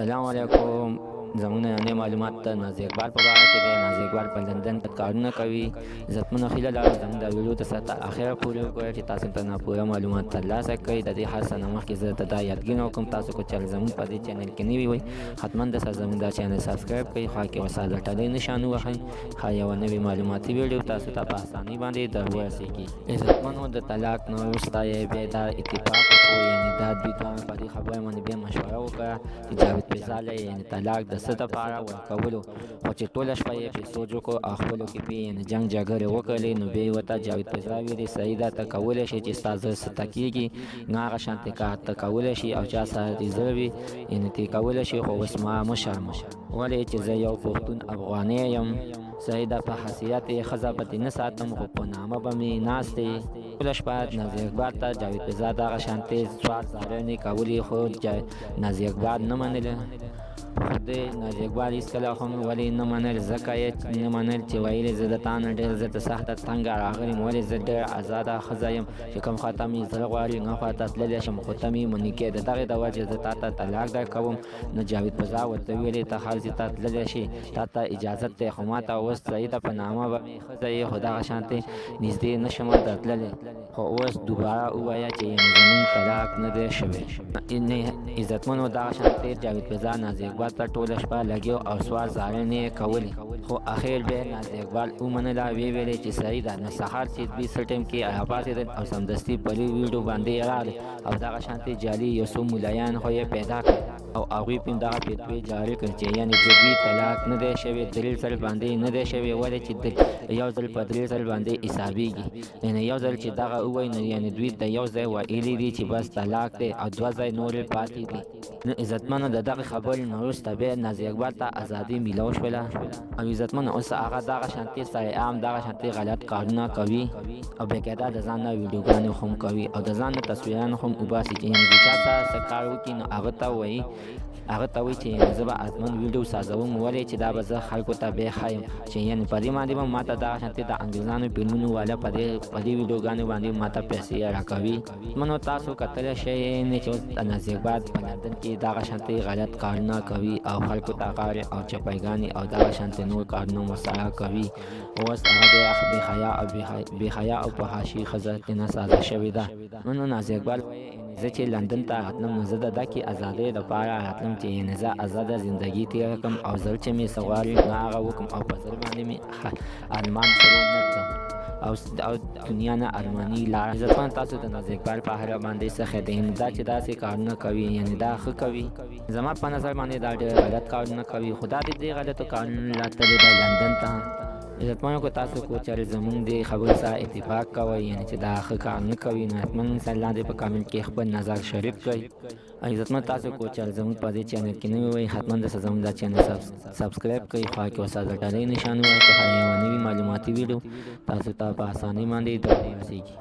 السلام علیکم. زموږ نننۍ معلومات د نازي اقبال په باره کې دی. نازي اقبال په لندن کې کارونه کوي. عزتمنو خیله لرم زموږ دا ویډیو ته تر اخره پورې وګورئ چې تاسو ته پوره معلومات ترلاسه کړئ. د دې هر څه نه مخکې زه ته دا یادګینه وکړم تاسو که چېرې زموږ په دې چینل کې نوي وئ حتما د زموږ دا چینل سبسکرایب کړئ، خوا کې ورسره د ټلۍ نشان ووهئ ښایي یوه نوې معلوماتي ویډیو تاسو ته په اسانۍ باندې در ورسېږي. عزتمنو د طلاق نه وروسته یې بیا دا اتفاق وکړو، یعنې دا دوی دواړو په دې خبره باندې بیا مشوره وکړه چې جاوید فضاله یعنې طلاق د څه دپاره ورکولو، خو چې ټوله شپه یې پرې سوچ وکړو او خپلو کې پرې یعنې جنګ جګړې وکړلې، نو بیا یې ورته جاوید فضا ویلې صحیح ده ته کولی شې چې ستا زړه څه ته کېږي هغه شانتې کار ته کولی شي او چا سره دې زړه وي یعنې ترې کولی شي، خو اوس ما مه شرموه ولې چې زه یو پښتون افغانی یم. صحیح ده په حیثیت یې ښځه به دې نه ساتم خو په نامه به مې ناستې. ټوله شپه نازي اقبال ته جاوید فضا دغه شانتې سوال څارنې کولې خو نازي اقبال نه منله. خو د نازي اقبال هېڅکله هم ولې نه منل، ځکه یې نه منل چې ویل زه د تا نه ډېر زه د سخته تنګه راغلی یم، ولې زه ډېر ازاده ښځه یم چې کوم خواته مې زړه غواړي هغه خواته تللی شم، خو ته مې منې کې د دغې د وجې زه تا ته طلاق درکوم. نو جاوید فضا ورته ویلې ته هر ځای ته تللی شي، تا ته اجازت دی، خو ما ته اوس صحیح ده په نامه به مې ښځه یې خو دغه شانتې نږدې نه شم درتللی، خو اوس دوباره ووایه چې یعنې زموږ طلاق نه دی شوی. عزتمنو دغه شانتې جاوید فضا نازي اقبال ته ټوله شپه لګیو او سوال ځارنې یې کولې، خو اخر بیا نازي اقبال ومنله، ویې ویلې چې صحیح ده. نو سهار چې دوی څه ټایم کې راپاڅېدل او سمدستي په دې ویډیو باندې راغلل او دغه شانتې جعلي یو څو ملایان خو یې پیدا کړل او هغوی پرې دغه فتوې جاري کړل چې یعنې د دوی طلاق نه دی شوی، دلیل ځل باندې نه دی شوی، ولې چې یو ځل په درې ځل باندې حسابېږي، یعنې یو ځل چې دغه ووایي نو یعنې دوی د یو ځای ویلي دي چې بس طلاق دی او دوه ځای نورې پاتې دي. نو عزتمنو د دغې خبرې نه وروسته بیا نازي اقبال ته ازادي میلاو شوله او عزتمنو اوس هغه دغه شانتې سره عام دغه شانتې غلط کارونه کوي او بېقاعده د ځان نه ویډیوګانې هم کوي او د ځان نه تصویران هم وباسي چې یعنې چې چا سره څه کار وکړي نو هغه ته وایي چې یعنې زه به حتمن ویډیو سازوم، ولې چې دا به زه خلکو ته بیا ښایم چې یعنې په دې باندې به ما ته دغه شانتې د انګریزانو فلمونو والا په دې ویډیوګانو باندې ما ته پیسې راکوي. منو تاسو کتلی شئ یعنې چې اوس نازي اقبال په لندن کې دغه شانتې غلط کارونه کوي او خلکو ته غاړې او چپایګانې او دغه شانتې نور کارونه ورسره کوي. اوس هغه بې حیا او په حاشي ښځه ترېنه سازه شوې ده. نو نازي اقبال زه چې لندن ته راتلم نو زه د دغې ازادۍ دپاره راتلم چې یعنې زه ازاده زندګي تېره کړم او زړه چې مې څه غواړي نو هغه وکړم او په زړه باندې مې ارمان شروع نه کړم او دنیا نه ارماني لاره. عزتمن تاسو د نازي اقبال په هره باندې څه خیال دی؟ دا چې داسې کارونه کوي یعنې دا ښه کوي؟ زما په نظر باندې دا ډېر غلط کارونه کوي، خو دا د دې غلطو کارونو لا تللی دی لندن ته. عزتمنو که تاسو کو چېرې زموږ د خبرو سره اتفاق کوئ یعنې چې دا ښه کار نه کوي نو حتما انسان لاندې په کامنټ کې خپل نظر شریک کړئ. عزتمن تاسو کو چېرې زموږ په دې چینل کې نوي وئ حتما د زموږ دا چینل سبسکرایب کړئ، خوا کې ورسره د ټلۍ نشان ووهئ چې ښایي یوه نوې معلوماتي ویډیو تاسو ته په اسانۍ باندې در رسېږي.